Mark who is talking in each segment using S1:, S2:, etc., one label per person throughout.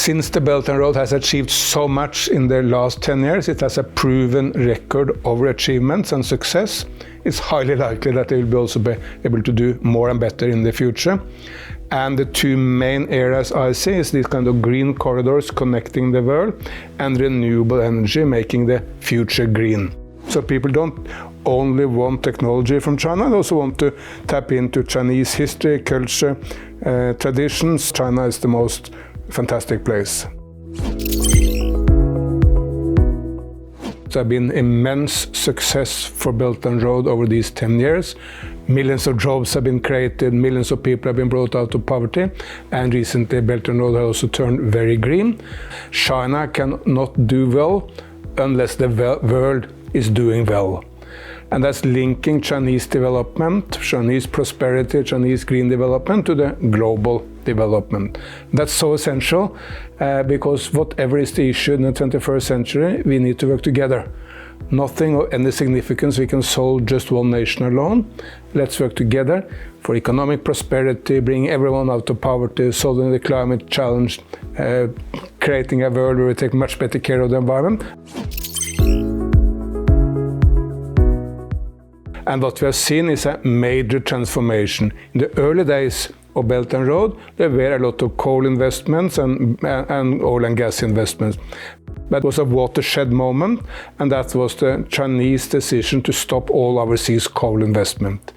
S1: Since the Belt and Road has achieved so much in the last 10 years, it has a proven record of achievements and success. It's highly likely that they will also be able to do more and better in the future. And the two main areas I see is these kind of green corridors connecting the world and renewable energy making the future green. So people don't only want technology from China, they also want to tap into Chinese history, culture, traditions. China is the most fantastic place. There have been immense success for Belt and Road over these 10 years. Millions of jobs have been created, millions of people have been brought out of poverty, and recently Belt and Road has also turned very green. China cannot do well unless the world is doing well. And that's linking Chinese development, Chinese prosperity, Chinese green development to the global development. That's so essential because whatever is the issue in the 21st century, we need to work together. Nothing of any significance we can solve just one nation alone. Let's work together for economic prosperity, bringing everyone out of poverty, solving the climate challenge, creating a world where we take much better care of the environment. And what we have seen is a major transformation. In the early days of Belt and Road, there were a lot of coal investments and oil and gas investments. That was a watershed moment, and that was the Chinese decision to stop all overseas coal investment.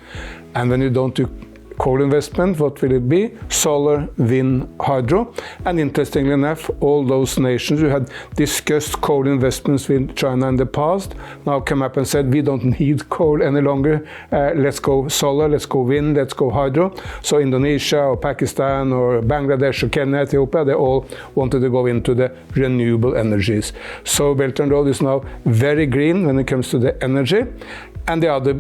S1: And when you don't do coal investment, what will it be? Solar, wind, hydro. And interestingly enough, all those nations who had discussed coal investments with China in the past now come up and said, we don't need coal any longer. Let's go solar, let's go wind, let's go hydro. So Indonesia or Pakistan or Bangladesh or Kenya, Ethiopia, they all wanted to go into the renewable energies. So Belt and Road is now very green when it comes to the energy. And the other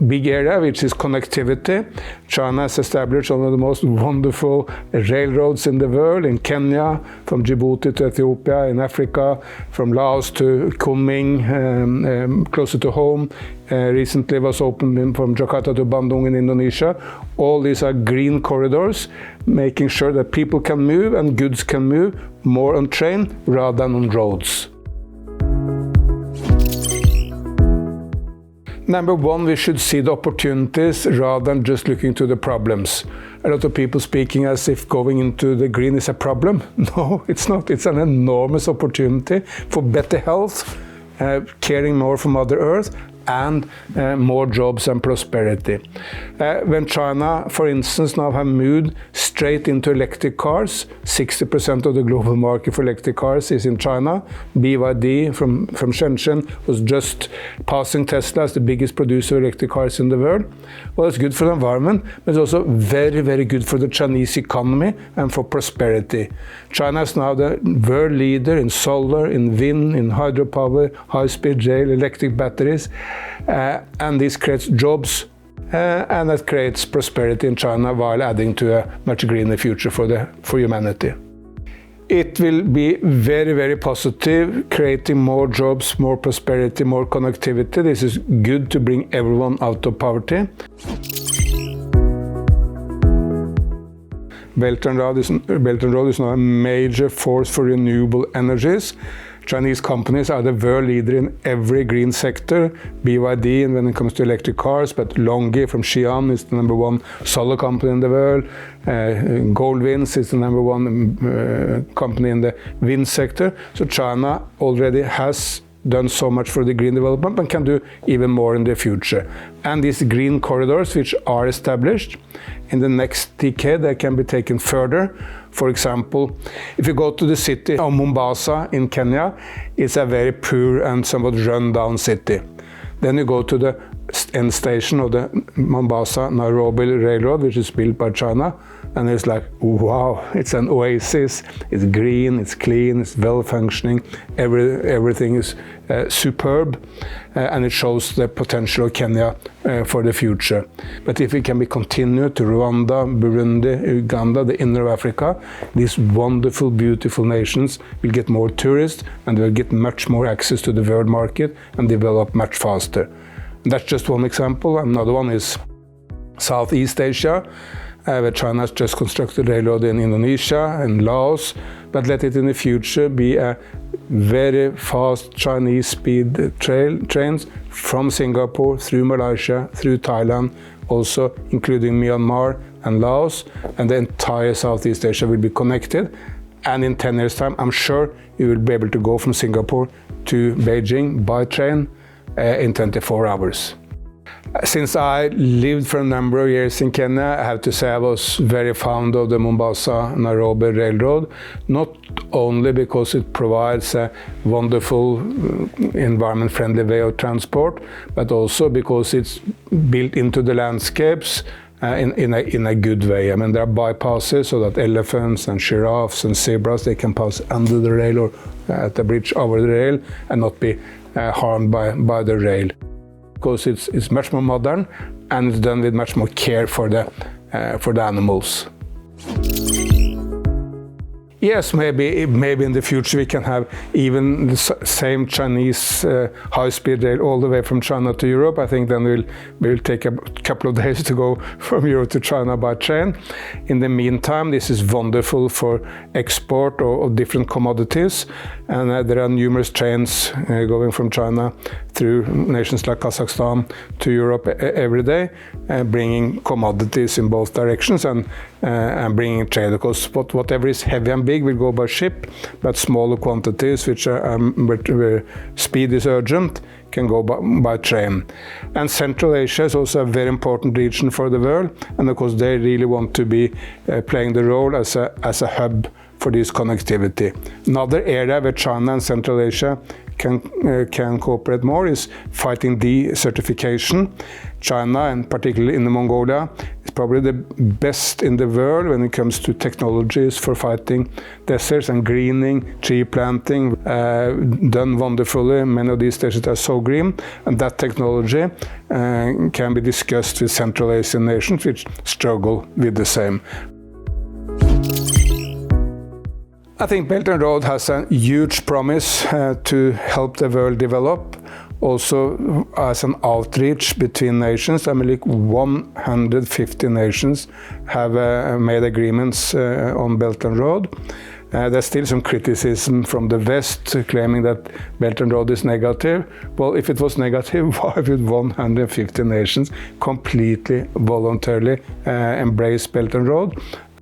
S1: big area, which is connectivity. China has established one of the most wonderful railroads in the world, in Kenya, from Djibouti to Ethiopia, in Africa, from Laos to Kunming, closer to home. Recently was opened from Jakarta to Bandung in Indonesia. All these are green corridors, making sure that people can move and goods can move more on train rather than on roads. Number one, we should see the opportunities rather than just looking to the problems. A lot of people speaking as if going into the green is a problem. No, it's not. It's an enormous opportunity for better health, caring more for Mother Earth, and more jobs and prosperity. When China, for instance, now have moved straight into electric cars, 60% of the global market for electric cars is in China. BYD from Shenzhen was just passing Tesla as the biggest producer of electric cars in the world. Well, it's good for the environment, but it's also very, very good for the Chinese economy and for prosperity. China is now the world leader in solar, in wind, in hydropower, high-speed rail, electric batteries. And this creates jobs and that creates prosperity in China while adding to a much greener future for humanity. It will be very, very positive, creating more jobs, more prosperity, more connectivity. This is good to bring everyone out of poverty. Belt and Road is now a major force for renewable energies. Chinese companies are the world leader in every green sector. BYD, and when it comes to electric cars, but Longi from Xi'an is the number one solar company in the world. Goldwinds is the number one company in the wind sector. So China already has done so much for the green development and can do even more in the future. And these green corridors, which are established, in the next decade they can be taken further. For example, if you go to the city of Mombasa in Kenya, it's a very poor and somewhat run-down city. Then you go to the end station of the Mombasa-Nairobi Railroad, which is built by China, and it's like, wow, it's an oasis, it's green, it's clean, it's well-functioning, everything is superb, and it shows the potential of Kenya for the future. But if we can continue to Rwanda, Burundi, Uganda, the inner of Africa, these wonderful, beautiful nations will get more tourists and they will get much more access to the world market and develop much faster. And that's just one example. Another one is Southeast Asia. where China has just constructed a railroad in Indonesia and Laos, but let it in the future be a very fast Chinese speed trains from Singapore through Malaysia, through Thailand, also including Myanmar and Laos, and the entire Southeast Asia will be connected. And in 10 years' time, I'm sure you will be able to go from Singapore to Beijing by train in 24 hours. Since I lived for a number of years in Kenya, I have to say I was very fond of the Mombasa-Nairobi Railroad, not only because it provides a wonderful, environment-friendly way of transport, but also because it's built into the landscapes in a good way. I mean, there are bypasses so that elephants and giraffes and zebras, they can pass under the rail or at the bridge over the rail and not be harmed by the rail. Because it's much more modern and it's done with much more care for the animals. Yes, maybe in the future we can have even the same Chinese high-speed rail all the way from China to Europe. I think then we'll take a couple of days to go from Europe to China by train. In the meantime, this is wonderful for export of different commodities, and there are numerous trains going from China through nations like Kazakhstan to Europe every day, bringing commodities in both directions and bringing trade. Because whatever is heavy and big will go by ship, but smaller quantities, where speed is urgent, can go by train. And Central Asia is also a very important region for the world, and of course they really want to be playing the role as a hub for this connectivity. Another area where China and Central Asia can cooperate more is fighting desertification. China, and particularly in Mongolia, is probably the best in the world when it comes to technologies for fighting deserts and greening, tree planting, done wonderfully. Many of these deserts are so green, and that technology can be discussed with Central Asian nations which struggle with the same. I think Belt and Road has a huge promise to help the world develop, also as an outreach between nations. I mean, like 150 nations have made agreements on Belt and Road. There's still some criticism from the West claiming that Belt and Road is negative. Well, if it was negative, why would 150 nations completely voluntarily embrace Belt and Road?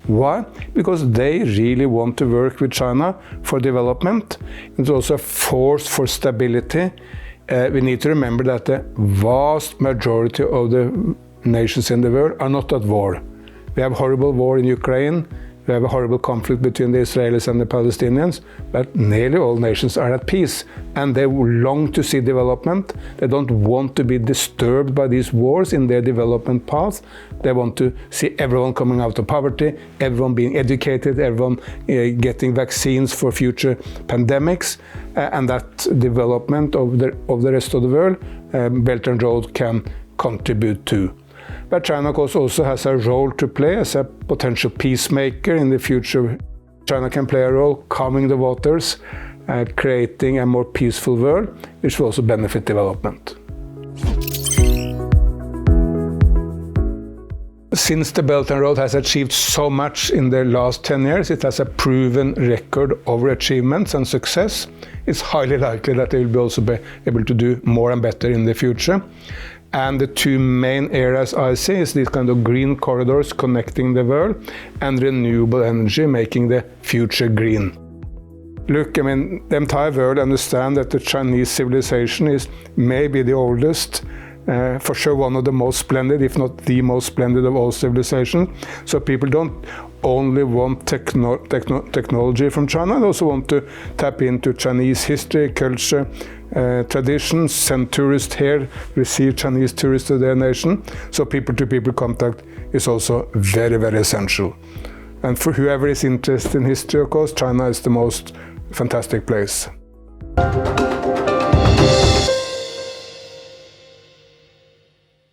S1: Why? Because they really want to work with China for development. It's also a force for stability. We need to remember that the vast majority of the nations in the world are not at war. We have a horrible war in Ukraine. We have a horrible conflict between the Israelis and the Palestinians, but nearly all nations are at peace, and they long to see development. They don't want to be disturbed by these wars in their development path. They want to see everyone coming out of poverty, everyone being educated, everyone getting vaccines for future pandemics, and that development of the rest of the world, Belt and Road can contribute to. But China, of course, also has a role to play as a potential peacemaker in the future. China can play a role calming the waters, creating a more peaceful world, which will also benefit development. Since the Belt and Road has achieved so much in the last 10 years, it has a proven record of achievements and success. It's highly likely that they will also be able to do more and better in the future. And the two main areas I see is these kind of green corridors connecting the world and renewable energy making the future green. Look, I mean, the entire world understands that the Chinese civilization is maybe the oldest, for sure one of the most splendid, if not the most splendid of all civilizations. So people don't only want technology from China, they also want to tap into Chinese history, culture, traditions, send tourists here, receive Chinese tourists to their nation. So people-to-people contact is also very, very essential. And for whoever is interested in history, of course, China is the most fantastic place.